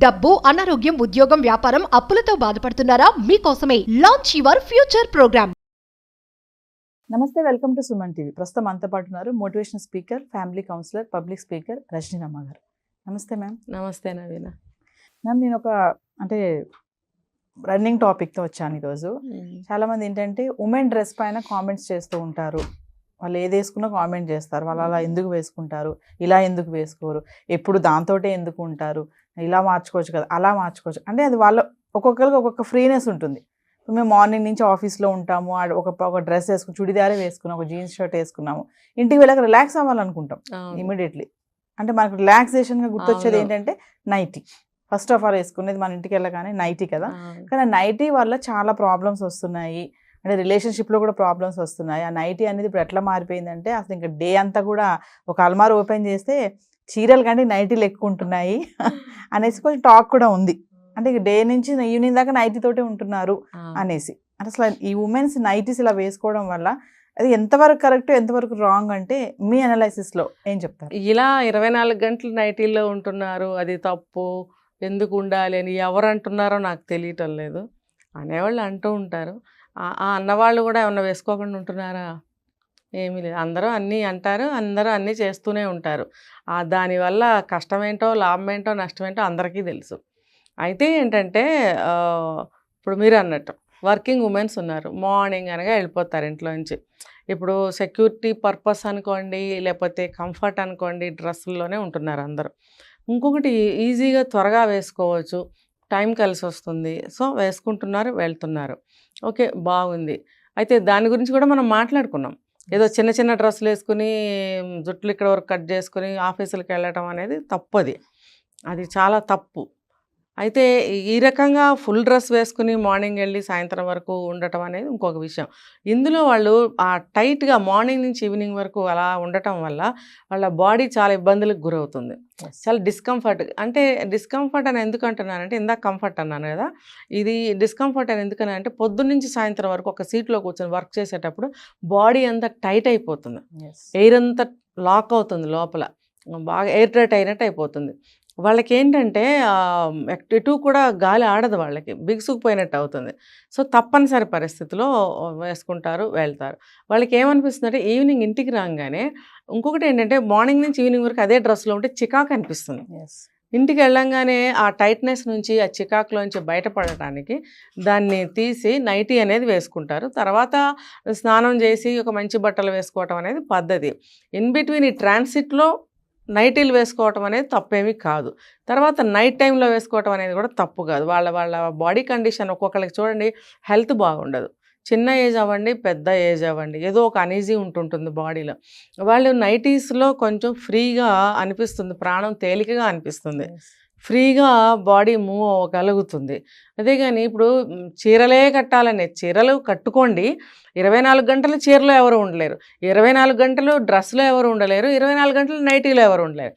డబ్బు, అనారోగ్యం, ఉద్యోగం, వ్యాపారం, అప్పులతో బాధపడుతున్నారా? మీకోసమే లాంచ్ యువర్ ఫ్యూచర్ ప్రోగ్రామ్. నమస్తే, వెల్కమ్ టు సుమన్ టీవీ. ప్రస్తుతం మనతో పాటు ఉన్నారు motivational speaker, family counsellor, public speaker Rajaniramma గారు. నమస్తే మ్యామ్. నమస్తే నవీన. మ్యామ్, నేను ఒక రన్నింగ్ టాపిక్తో వచ్చాను ఈరోజు. చాలామంది ఏంటంటే ఉమెన్ డ్రెస్ పైన కామెంట్స్ చేస్తూ ఉంటారు. వాళ్ళు ఏది వేసుకున్నా కామెంట్ చేస్తారు. వాళ్ళు అలా ఎందుకు వేసుకుంటారు, ఇలా ఎందుకు వేసుకోరు, ఎప్పుడు దాంతోటే ఎందుకు ఉంటారు, ఇలా మార్చుకోవచ్చు కదా, అలా మార్చుకోవచ్చు. అంటే అది వాళ్ళ ఒక్కొక్కరికి ఒక్కొక్క ఫ్రీనెస్ ఉంటుంది. మేము మార్నింగ్ నుంచి ఆఫీస్లో ఉంటాము, ఒక డ్రెస్ వేసుకుని చుడిదారే వేసుకున్నాం, ఒక జీన్స్ షర్ట్ వేసుకున్నాము, ఇంటికి వెళ్ళాక రిలాక్స్ అవ్వాలనుకుంటాం ఇమీడియట్లీ. అంటే మనకు రిలాక్సేషన్గా గుర్తొచ్చేది ఏంటంటే నైటీ. ఫస్ట్ ఆఫ్ ఆల్ వేసుకునేది మన ఇంటికి వెళ్ళగానే నైటీ కదా. కానీ నైటీ వల్ల చాలా ప్రాబ్లమ్స్ వస్తున్నాయి. అంటే రిలేషన్షిప్లో కూడా ప్రాబ్లమ్స్ వస్తున్నాయి. ఆ నైటీ అనేది ఇప్పుడు ఎట్లా మారిపోయిందంటే అసలు ఇంకా డే అంతా కూడా ఒక అల్మార్ ఓపెన్ చేస్తే చీరలు కంటే నైటీలు ఎక్కువ ఉంటున్నాయి అనేసి కొంచెం టాక్ కూడా ఉంది. అంటే డే నుంచి ఈవినింగ్ దాకా నైటీతోటే ఉంటున్నారు అనేసి. అంటే అసలు ఈ ఉమెన్స్ నైటీస్ ఇలా వేసుకోవడం వల్ల అది ఎంతవరకు కరెక్ట్, ఎంతవరకు రాంగ్ అంటే మీ అనాలైసిస్లో ఏం చెప్తారు? ఇలా 24 గంటలు నైటీల్లో ఉంటున్నారు, అది తప్పు, ఎందుకు ఉండాలి అని ఎవరు అంటున్నారో నాకు తెలియటం లేదు. అనేవాళ్ళు అంటూ ఉంటారు. ఆ అన్నవాళ్ళు కూడా ఏమన్నా వేసుకోకుండా ఉంటున్నారా? ఏమీ లేదు. అందరూ అన్నీ అంటారు, అందరూ అన్నీ చేస్తూనే ఉంటారు. దానివల్ల కష్టమేంటో, లాభం ఏంటో, నష్టం ఏంటో అందరికీ తెలుసు. అయితే ఏంటంటే ఇప్పుడు మీరు అన్నట్టు వర్కింగ్ ఉమెన్స్ ఉన్నారు, మార్నింగ్ అనగా వెళ్ళిపోతారు ఇంట్లో నుంచి. ఇప్పుడు సెక్యూరిటీ పర్పస్ అనుకోండి, లేకపోతే కంఫర్ట్ అనుకోండి, డ్రెస్సుల్లోనే ఉంటున్నారు అందరూ. ఇంకొకటి ఈజీగా త్వరగా వేసుకోవచ్చు, టైం కలిసి వస్తుంది, సో వేసుకుంటున్నారు, వెళ్తున్నారు. ఓకే, బాగుంది. అయితే దాని గురించి కూడా మనం మాట్లాడుకున్నాం. ఏదో చిన్న చిన్న డ్రెస్సులు వేసుకుని జుట్లు ఇక్కడ వరకు కట్ చేసుకుని ఆఫీసులకు వెళ్ళటం అనేది తప్పది, అది చాలా తప్పు. అయితే ఈ రకంగా ఫుల్ డ్రెస్ వేసుకుని మార్నింగ్ వెళ్ళి సాయంత్రం వరకు ఉండటం అనేది ఇంకొక విషయం. ఇందులో వాళ్ళు ఆ టైట్గా మార్నింగ్ నుంచి ఈవినింగ్ వరకు అలా ఉండటం వల్ల వాళ్ళ బాడీ చాలా ఇబ్బందులకు గురవుతుంది, చాలా డిస్కంఫర్ట్. అంటే డిస్కంఫర్ట్ అని ఎందుకు అంటున్నానంటే, ఇందాక కంఫర్ట్ అన్నాను కదా, ఇది డిస్కంఫర్ట్ అని ఎందుకని అంటే పొద్దున్నుంచి సాయంత్రం వరకు ఒక సీట్లో కూర్చొని వర్క్ చేసేటప్పుడు బాడీ అంతా టైట్ అయిపోతుంది, ఎయిర్ అంతా లాక్ అవుతుంది లోపల, బాగా ఎయిర్ టైట్ అయినట్టు అయిపోతుంది. వాళ్ళకి ఏంటంటే ఎటు కూడా గాలి ఆడదు, వాళ్ళకి బిగుసుకుపోయినట్టు అవుతుంది. సో తప్పనిసరి పరిస్థితిలో వేసుకుంటారు, వెళ్తారు. వాళ్ళకి ఏమనిపిస్తుంది అంటే ఈవినింగ్ ఇంటికి రాగానే ఇంకొకటి ఏంటంటే మార్నింగ్ నుంచి ఈవినింగ్ వరకు అదే డ్రెస్లో ఉంటే చికాకు అనిపిస్తుంది. ఇంటికి వెళ్ళంగానే ఆ టైట్నెస్ నుంచి, ఆ చికాకులోంచి బయటపడటానికి దాన్ని తీసి నైటీ అనేది వేసుకుంటారు. తర్వాత స్నానం చేసి ఒక మంచి బట్టలు వేసుకోవటం అనేది పద్ధతి. ఇన్ బిట్వీన్ ఈ ట్రాన్సిట్లో నైటీలు వేసుకోవటం అనేది తప్పేమీ కాదు. తర్వాత నైట్ టైంలో వేసుకోవటం అనేది కూడా తప్పు కాదు. వాళ్ళ బాడీ కండిషన్ ఒక్కొక్కరికి చూడండి, హెల్త్ బాగుండదు, చిన్న ఏజ్ అవ్వండి, పెద్ద ఏజ్ అవ్వండి, ఏదో ఒక అనీజీ ఉంటుంటుంది బాడీలో. వాళ్ళు నైటీస్లో కొంచెం ఫ్రీగా అనిపిస్తుంది, ప్రాణం తేలికగా అనిపిస్తుంది, ఫ్రీగా బాడీ మూవ్ అవ్వగలుగుతుంది. అదే కానీ ఇప్పుడు చీరలే కట్టాలనే, చీరలు కట్టుకోండి, 24 గంటలు చీరలో ఎవరు ఉండలేరు, 24 గంటలు డ్రెస్లో ఎవరు ఉండలేరు, 24 గంటలు నైటీలో ఎవరు ఉండలేరు.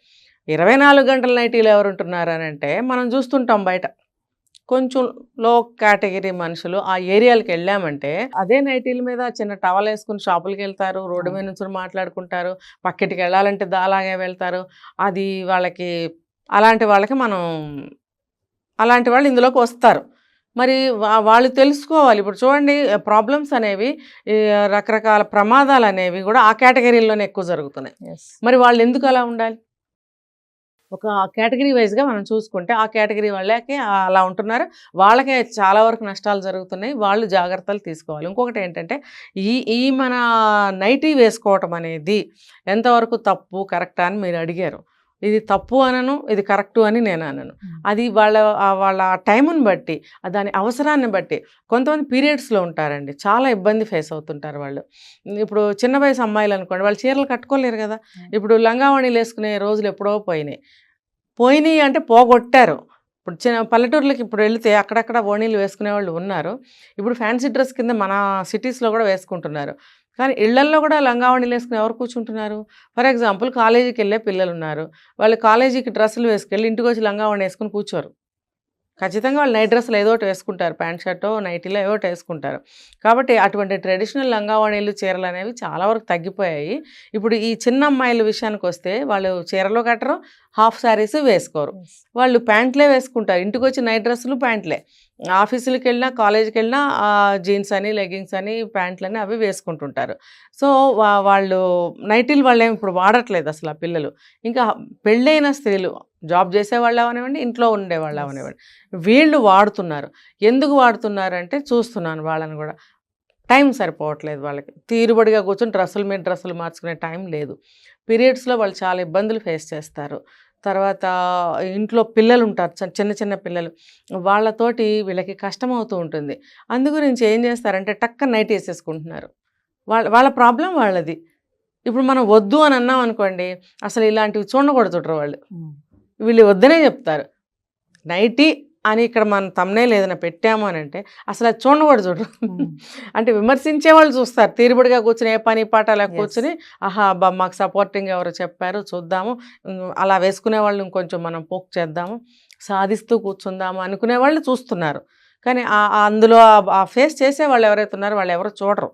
24 గంటల నైటీలో ఎవరు ఉంటున్నారు అని అంటే మనం చూస్తుంటాం బయట కొంచెం లో కేటగిరీ మనుషులు. ఆ ఏరియాలకు వెళ్ళామంటే అదే నైటీల మీద చిన్న టవల్ వేసుకుని షాపులకి వెళ్తారు, రోడ్డు మీద నుంచి మాట్లాడుకుంటారు, పక్కింటికి వెళ్ళాలంటే అలాగే వెళ్తారు. అది వాళ్ళకి, అలాంటి వాళ్ళకి మనం, అలాంటి వాళ్ళు ఇందులోకి వస్తారు. మరి వాళ్ళు తెలుసుకోవాలి. ఇప్పుడు చూడండి, ప్రాబ్లమ్స్ అనేవి, రకరకాల ప్రమాదాలు అనేవి కూడా ఆ కేటగిరీలోనే ఎక్కువ జరుగుతున్నాయి. మరి వాళ్ళు ఎందుకు అలా ఉండాలి? ఒక కేటగిరీ వైజ్గా మనం చూసుకుంటే ఆ కేటగిరీ వాళ్ళకి అలా ఉంటున్నారు, వాళ్ళకే చాలా వరకు నష్టాలు జరుగుతున్నాయి, వాళ్ళు జాగ్రత్తలు తీసుకోవాలి. ఇంకొకటి ఏంటంటే ఈ మన నైటీ వేసుకోవటం అనేది ఎంతవరకు తప్పు కరెక్టా అని మీరు అడిగారు. ఇది తప్పు అనను, ఇది కరెక్టు అని నేను అనను. అది వాళ్ళ టైముని బట్టి, దాని అవసరాన్ని బట్టి. కొంతమంది పీరియడ్స్లో ఉంటారండి, చాలా ఇబ్బంది ఫేస్ అవుతుంటారు వాళ్ళు. ఇప్పుడు చిన్న వయసు అమ్మాయిలు అనుకోండి, వాళ్ళు చీరలు కట్టుకోలేరు కదా. ఇప్పుడు లంగావణీలు వేసుకునే రోజులు ఎప్పుడో పోయినాయి అంటే పోగొట్టారు. ఇప్పుడు పల్లెటూర్లకి ఇప్పుడు వెళితే అక్కడక్కడ ఓణీలు వేసుకునే వాళ్ళు ఉన్నారు. ఇప్పుడు ఫ్యాన్సీ డ్రెస్ కింద మన సిటీస్లో కూడా వేసుకుంటున్నారు. కానీ ఇళ్లల్లో కూడా లంగావణీలు వేసుకుని ఎవరు కూర్చుంటున్నారు? ఫర్ ఎగ్జాంపుల్ కాలేజీకి వెళ్ళే పిల్లలు ఉన్నారు, వాళ్ళు కాలేజీకి డ్రెస్సులు వేసుకెళ్ళి ఇంటికి వచ్చి లంగావణి వేసుకుని కూర్చోరు. ఖచ్చితంగా వాళ్ళు నైట్ డ్రెస్సులు ఏదో ఒకటి వేసుకుంటారు, ప్యాంట్ షర్టో నైటీలో ఏదో ఒకటి వేసుకుంటారు. కాబట్టి అటువంటి ట్రెడిషనల్ లంగావణీలు చీరలు అనేవి చాలా వరకు తగ్గిపోయాయి. ఇప్పుడు ఈ చిన్న అమ్మాయిల విషయానికి వస్తే వాళ్ళు చీరలు కట్టరు, హాఫ్ శారీస్ వేసుకోరు, వాళ్ళు ప్యాంట్లే వేసుకుంటారు. ఇంటికి వచ్చి నైట్ డ్రెస్సులు ప్యాంట్లే, ఆఫీసులకు వెళ్ళినా కాలేజీకి వెళ్ళినా జీన్స్ అని లెగ్గింగ్స్ అని ప్యాంట్లు అని అవి వేసుకుంటుంటారు. సో వాళ్ళు నైటీలు వాళ్ళు ఏమి ఇప్పుడు వాడట్లేదు అసలు ఆ పిల్లలు. ఇంకా పెళ్ళైన స్త్రీలు, జాబ్ చేసేవాళ్ళు అవనివ్వండి, ఇంట్లో ఉండేవాళ్ళు అవనివ్వండి, వీళ్ళు వాడుతున్నారు. ఎందుకు వాడుతున్నారు అంటే చూస్తున్నాను వాళ్ళని కూడా, టైం సరిపోవట్లేదు వాళ్ళకి. తీరుబడిగా కూర్చొని డ్రెస్సుల మీద డ్రెస్సులు మార్చుకునే టైం లేదు. పీరియడ్స్లో వాళ్ళు చాలా ఇబ్బందులు ఫేస్ చేస్తారు. తర్వాత ఇంట్లో పిల్లలు ఉంటారు, చిన్న చిన్న పిల్లలు, వాళ్ళతోటి వీళ్ళకి కష్టం అవుతూ ఉంటుంది. అందుగురించి ఏం చేస్తారంటే టక్క నైట్ వేసేసుకుంటున్నారు. వాళ్ళ ప్రాబ్లం వాళ్ళది. ఇప్పుడు మనం వద్దు అని అన్నాం అనుకోండి, అసలు ఇలాంటివి చూడకూడదుంటారు వాళ్ళు. వీళ్ళు వద్దనే చెప్తారు. నైటీ అని ఇక్కడ మనం తమ్నేల్ ఏదైనా పెట్టాము అని అంటే అసలు అది చూడరు. అంటే విమర్శించే వాళ్ళు చూస్తారు, తీరుబడిగా కూర్చొని ఏ పని పాట అలా కూర్చొని ఆహా అబ్బా మాకు సపోర్టింగ్ ఎవరు చెప్పారు చూద్దాము, అలా వేసుకునే వాళ్ళు ఇంకొంచెం మనం పోక్ చేద్దాము, సాధిస్తూ కూర్చుందాము అనుకునే వాళ్ళు చూస్తున్నారు. కానీ అందులో ఆ ఫేస్ చేసే వాళ్ళు ఎవరైతే ఉన్నారో వాళ్ళు ఎవరు చూడరు.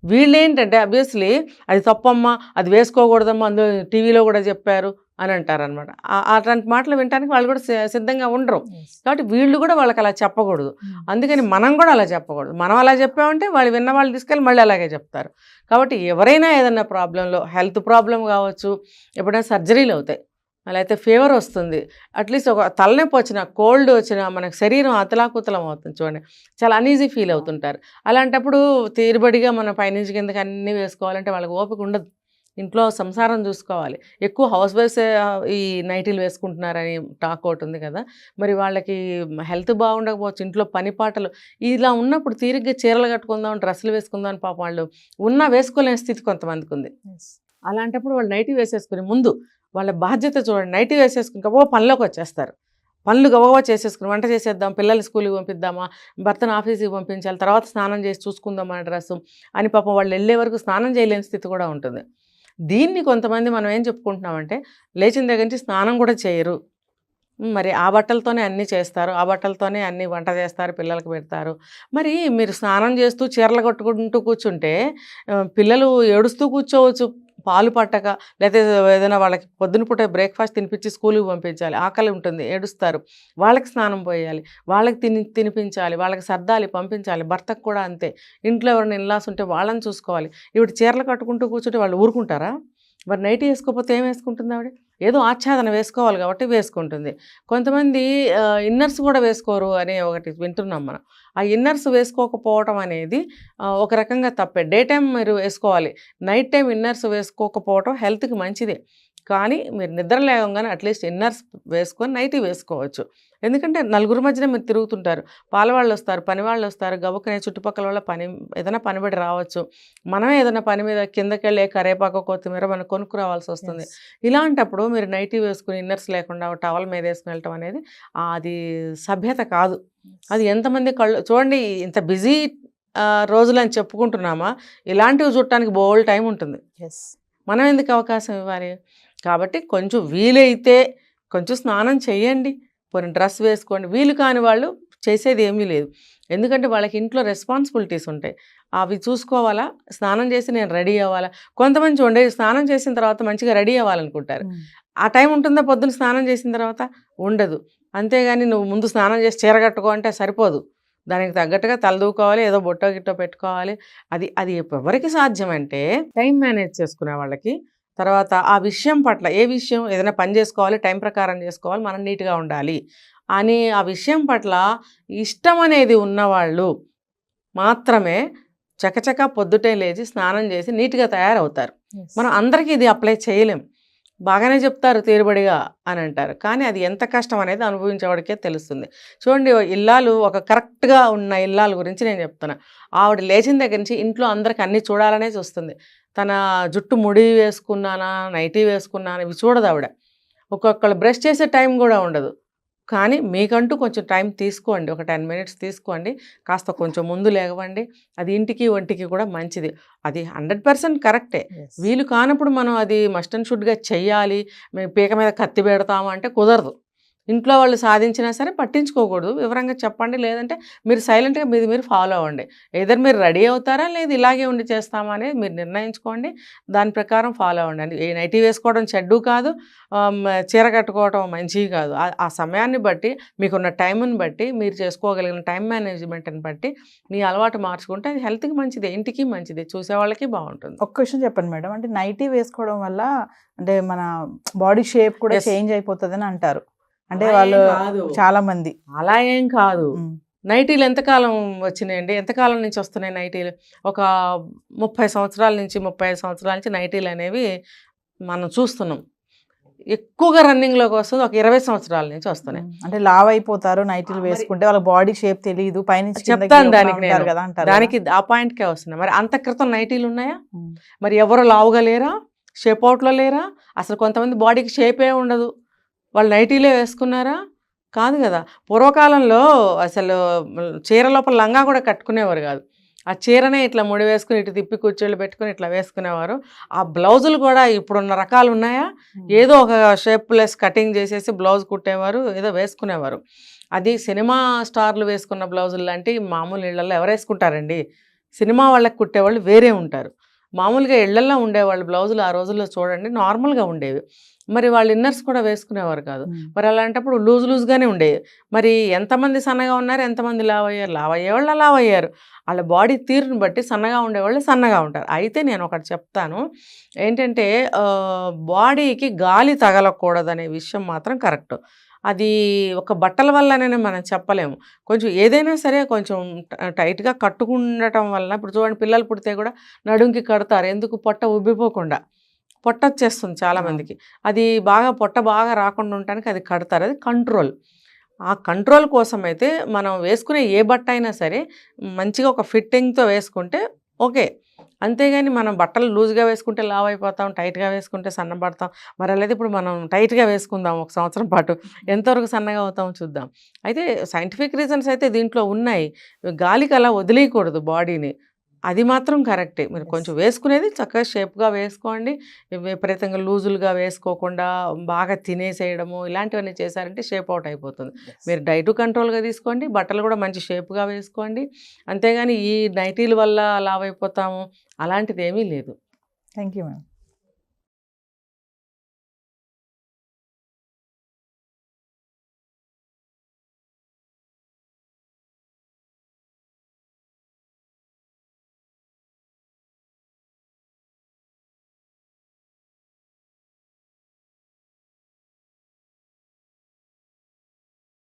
వీళ్ళు ఏంటంటే అబ్వియస్లీ అది తప్పమ్మా, అది వేసుకోకూడదమ్మా, అందులో టీవీలో కూడా చెప్పారు అని అంటారనమాట. అట్లాంటి మాటలు వినడానికి వాళ్ళు కూడా సిద్ధంగా ఉండరు. కాబట్టి వీళ్ళు కూడా వాళ్ళకి అలా చెప్పకూడదు. అందుకని మనం కూడా అలా చెప్పకూడదు. మనం అలా చెప్పామంటే వాళ్ళు విన్న వాళ్ళు తీసుకెళ్ళి మళ్ళీ అలాగే చెప్తారు. కాబట్టి ఎవరైనా ఏదైనా ప్రాబ్లంలో, హెల్త్ ప్రాబ్లం కావచ్చు, ఎప్పుడైనా సర్జరీలు అవుతాయి, అలా అయితే ఫీవర్ వస్తుంది, అట్లీస్ట్ ఒక తలనొప్పి వచ్చినా, కోల్డ్ వచ్చినా, మనకు శరీరం అతలాకుతలం అవుతుంది చూడండి, చాలా అనీజీ ఫీల్ అవుతుంటారు. అలాంటప్పుడు తీరుబడిగా మనం పైనుంచి కిందకి అన్నీ వేసుకోవాలంటే వాళ్ళకి ఓపిక ఉండదు. ఇంట్లో సంసారం చూసుకోవాలి. ఎక్కువ హౌస్ వైఫ్స్ ఈ నైటీలు వేసుకుంటున్నారని టాక్ ఒకటి ఉంది కదా, మరి వాళ్ళకి హెల్త్ బాగుండకపోవచ్చు, ఇంట్లో పని పాటలు ఇలా ఉన్నప్పుడు తీరిగ్గా చీరలు కట్టుకుందాం, డ్రెస్సులు వేసుకుందాం అని పాపం వాళ్ళు ఉన్నా వేసుకోలేని స్థితి కొంతమందికి ఉంది. అలాంటప్పుడు వాళ్ళు నైటీ వేసేసుకుని ముందు వాళ్ళ బాధ్యత చూడండి, నైటీ వేసేసుకుని గబగబా పనిలోకి వచ్చేస్తారు. పనులు గబగబా చేసేసుకుని వంట చేసేద్దాం, పిల్లల్ని స్కూల్కి పంపిద్దామా, భర్తను ఆఫీస్కి పంపించాలి, తర్వాత స్నానం చేసి చూసుకుందాం మన డ్రెస్సు అని పాపం వాళ్ళు వెళ్ళే వరకు స్నానం చేయలేని స్థితి కూడా ఉంటుంది. దీన్ని కొంతమంది మనం ఏం చెప్పుకుంటున్నామంటే లేచిన దగ్గర నుంచి స్నానం కూడా చేయరు, మరి ఆ బట్టలతోనే అన్నీ చేస్తారు, ఆ బట్టలతోనే అన్నీ వంట చేస్తారు, పిల్లలకు పెడతారు. మరి మీరు స్నానం చేస్తూ చీరలు కట్టుకుంటూ కూర్చుంటే పిల్లలు ఏడుస్తూ కూర్చోవచ్చు, పాలు పట్టక, లేకపోతే ఏదైనా వాళ్ళకి పొద్దున పూట బ్రేక్ఫాస్ట్ తినిపించి స్కూల్కి పంపించాలి, ఆకలి ఉంటుంది, ఏడుస్తారు, వాళ్ళకి స్నానం పోయాలి, వాళ్ళకి తినిపించాలి, వాళ్ళకి సర్దాలి, పంపించాలి. భర్తకు కూడా అంతే. ఇంట్లో ఎవరైనా ఇన్లాస్ ఉంటే వాళ్ళని చూసుకోవాలి. ఇప్పుడు చీరలు కట్టుకుంటూ కూర్చుంటే వాళ్ళు ఊరుకుంటారా? మరి నైటీ వేసుకోకపోతే ఏం వేసుకుంటుంది ఆవిడ? ఏదో ఆచ్ఛాదన వేసుకోవాలి కాబట్టి వేసుకుంటుంది. కొంతమంది ఇన్నర్స్ కూడా వేసుకోరు అనే ఒకటి వింటున్నాం మనం. ఆ ఇన్నర్స్ వేసుకోకపోవటం అనేది ఒక రకంగా తప్పే. డే టైం మీరు వేసుకోవాలి, నైట్ టైం ఇన్నర్స్ వేసుకోకపోవటం హెల్త్కి మంచిదే. కానీ మీరు నిద్ర లేవగానే అట్లీస్ట్ ఇన్నర్స్ వేసుకొని నైటీ వేసుకోవచ్చు. ఎందుకంటే నలుగురు మధ్యన మీరు తిరుగుతుంటారు, పాలవాళ్ళు వస్తారు, పని వాళ్ళు వస్తారు, గబుక్కనే చుట్టుపక్కల వాళ్ళ ఏదైనా పనిబడి రావచ్చు, మనమే ఏదైనా పని మీద కిందకి వెళ్ళే కరేపాకు కొత్తిమీర మనం కొనుక్కు రావాల్సి వస్తుంది. ఇలాంటప్పుడు మీరు నైటీ వేసుకుని ఇన్నర్స్ లేకుండా టవల్ మీద వేసుకుని వెళ్ళటం అనేది అది సభ్యత కాదు. అది ఎంతమంది కళ్ళు చూడండి, ఇంత బిజీ రోజులు అని చెప్పుకుంటున్నామా, ఇలాంటివి చూడటానికి బోల్డ్ టైం ఉంటుంది. మనం ఎందుకు అవకాశం ఇవ్వాలి? కాబట్టి కొంచెం వీలైతే కొంచెం స్నానం చేయండి, కొన్ని డ్రెస్ వేసుకోండి. వీలు కాని వాళ్ళు చేసేది ఏమీ లేదు. ఎందుకంటే వాళ్ళకి ఇంట్లో రెస్పాన్సిబిలిటీస్ ఉంటాయి, అవి చూసుకోవాలా. స్నానం చేసి నేను రెడీ అవ్వాలా. కొంతమంది చూడండి స్నానం చేసిన తర్వాత మంచిగా రెడీ అవ్వాలనుకుంటారు. ఆ టైం ఉంటుందా? పొద్దున్న స్నానం చేసిన తర్వాత ఉండదు. అంతేగాని నువ్వు ముందు స్నానం చేసి చీర కట్టుకో అంటే సరిపోదు, దానికి తగ్గట్టుగా తలదూకోవాలి, ఏదో బొట్టో గిట్టో పెట్టుకోవాలి. అది ఎవరికి సాధ్యం అంటే టైం మేనేజ్ చేసుకునే వాళ్ళకి. తర్వాత ఆ విషయం పట్ల, ఏ విషయం ఏదైనా పని చేసుకోవాలి, టైం ప్రకారం చేసుకోవాలి, మనం నీట్గా ఉండాలి అని ఆ విషయం పట్ల ఇష్టం అనేది ఉన్నవాళ్ళు మాత్రమే చకచకా పొద్దుటే లేచి స్నానం చేసి నీట్గా తయారవుతారు. మనం అందరికీ ఇది అప్లై చేయలేం. బాగానే చెప్తారు తీరుబడిగా అని అంటారు, కానీ అది ఎంత కష్టం అనేది అనుభవించేవాడికే తెలుస్తుంది. చూడండి, ఇల్లాలు ఒక కరెక్ట్గా ఉన్న ఇల్లాల గురించి నేను చెప్తున్నా. ఆవిడ లేచిన దగ్గర నుంచి ఇంట్లో అందరికి అన్నీ చూడాలనే చూస్తుంది. తన జుట్టు ముడి వేసుకున్నానా, నైటీ వేసుకున్నానా ఇవి చూడదు ఆవిడ. ఒక్కొక్కళ్ళు బ్రష్ చేసే టైం కూడా ఉండదు. కానీ మీకంటూ కొంచెం టైం తీసుకోండి, ఒక 10 minutes తీసుకోండి, కాస్త కొంచెం ముందు లేవండి. అది ఇంటికి ఒంటికి కూడా మంచిది. అది 100% కరెక్టే. వీలు కానప్పుడు మనం అది మస్ట్ అండ్ షుడ్గా చెయ్యాలి, మేము పీక మీద కత్తి పెడతాము అంటే కుదరదు. ఇంట్లో వాళ్ళు సాధించినా సరే పట్టించుకోకూడదు, వివరంగా చెప్పండి. లేదంటే మీరు సైలెంట్గా మీరు ఫాలో అవ్వండి. ఏదర్ మీరు రెడీ అవుతారా లేదు ఇలాగే ఉండి చేస్తామా అనేది మీరు నిర్ణయించుకోండి, దాని ప్రకారం ఫాలో అవ్వండి. ఈ నైటీ వేసుకోవడం చెడ్డు కాదు, చీర కట్టుకోవడం మంచిది కాదు. ఆ సమయాన్ని బట్టి, మీకున్న టైంని బట్టి, మీరు చేసుకోగలిగిన టైం మేనేజ్మెంట్ని బట్టి మీ అలవాటు మార్చుకుంటే అది హెల్త్కి మంచిది, ఇంటికి మంచిది, చూసేవాళ్ళకి బాగుంటుంది. ఒక క్వశ్చన్ చెప్పండి మేడం, అంటే నైటీ వేసుకోవడం వల్ల అంటే మన బాడీ షేప్ కూడా Yes. చేంజ్ అయిపోతుందని అంటారు, అంటే అలా వాళ్ళు ఏం కాదు. చాలా మంది. అలా ఏం కాదు. నైటీలు ఎంతకాలం వచ్చినాయండి, ఎంతకాలం నుంచి వస్తున్నాయి నైటీలు? ఒక 30 సంవత్సరాల నుంచి 35 సంవత్సరాల నుంచి నైటీలు అనేవి మనం చూస్తున్నాం. ఎక్కువగా రన్నింగ్లోకి వస్తుంది ఒక 20 సంవత్సరాల నుంచి వస్తున్నాయి. అంటే లావ్ అయిపోతారు నైటీలు మరి- వేసుకుంటే, వాళ్ళ బాడీ షేప్ తెలియదు, పైనుంచి కిందకి చెప్తాను ఒకలా దానికి ఉంటారు నేను. కదా అంటారు. దానికి ఆ పాయింట్కే వస్తున్నాయి. మరి అంత క్రితం నైటీలు ఉన్నాయా? ఉమ్. మరి ఎవరు లావుగా లేరా, షేప్ అవుట్లో లేరా? అసలు కొంతమంది బాడీకి షేపే ఉండదు, వాళ్ళు నైటీలే వేసుకున్నారా? కాదు కదా. పూర్వకాలంలో అసలు చీర లోపల లంగా కూడా కట్టుకునేవారు కాదు, ఆ చీరనే ఇట్లా ముడి వేసుకుని ఇటు తిప్పి కుర్చీలు పెట్టుకుని ఇట్లా వేసుకునేవారు. ఆ బ్లౌజులు కూడా ఇప్పుడున్న రకాలు ఉన్నాయా? ఏదో ఒక షేప్లెస్ కటింగ్ చేసేసి బ్లౌజ్ కుట్టేవారు, ఏదో వేసుకునేవారు. అది సినిమా స్టార్లు వేసుకున్న బ్లౌజులు లాంటి మామూలు ఇళ్లలో ఎవరు వేసుకుంటారండి? సినిమా వాళ్ళకి కుట్టేవాళ్ళు వేరే ఉంటారు. మామూలుగా ఇళ్లల్లో ఉండేవాళ్ళు బ్లౌజులు ఆ రోజుల్లో చూడండి నార్మల్గా ఉండేవి. మరి వాళ్ళు ఇన్నర్స్ కూడా వేసుకునేవారు కాదు. మరి అలాంటప్పుడు లూజ్గానే ఉండేవి. మరి ఎంతమంది సన్నగా ఉన్నారు, ఎంతమంది లావ్ అయ్యారు? లావ్ అయ్యేవాళ్ళు లావ్ అయ్యారు, వాళ్ళ బాడీ తీరుని బట్టి సన్నగా ఉండేవాళ్ళు సన్నగా ఉంటారు. అయితే నేను ఒకటి చెప్తాను ఏంటంటే, బాడీకి గాలి తగలకూడదనే విషయం మాత్రం కరెక్ట్. అది ఒక బట్టల వల్లనే మనం చెప్పలేము. కొంచెం ఏదైనా సరే కొంచెం టైట్గా కట్టుకుండటం వల్ల, ఇప్పుడు చూడండి పిల్లలు పుడితే కూడా నడుంకి కడతారు, ఎందుకు? పొట్ట ఉబ్బిపోకుండా. పొట్ట వచ్చేస్తుంది చాలామందికి, అది పొట్ట బాగా రాకుండా ఉండటానికి అది కడతారు, అది కంట్రోల్. ఆ కంట్రోల్ కోసం అయితే మనం వేసుకునే ఏ బట్ట అయినా సరే మంచిగా ఒక ఫిట్టింగ్తో వేసుకుంటే ఓకే. అంతేగాని మనం బట్టలు లూజ్గా వేసుకుంటే లావ్ అయిపోతాం, టైట్గా వేసుకుంటే సన్నబడతాం. మరి అలాగే ఇప్పుడు మనం టైట్గా వేసుకుందాం ఒక సంవత్సరం పాటు, ఎంతవరకు సన్నగా అవుతామో చూద్దాం. అయితే సైంటిఫిక్ రీజన్స్ అయితే దీంట్లో ఉన్నాయి. గాలికి అలా వదిలేయకూడదు బాడీని, అది మాత్రం కరెక్టే. మీరు కొంచెం వేసుకునేది చక్కగా షేప్గా వేసుకోండి, విపరీతంగా లూజులుగా వేసుకోకుండా బాగా తినేసేయడము ఇలాంటివన్నీ చేశారంటే షేప్ అవుట్ అయిపోతుంది. మీరు డైట్ కంట్రోల్గా తీసుకోండి, బట్టలు కూడా మంచి షేప్గా వేసుకోండి. అంతేగాని ఈ నైటీల వల్ల లావ్ అయిపోతాము అలాంటిది ఏమీ లేదు. Thank you madam.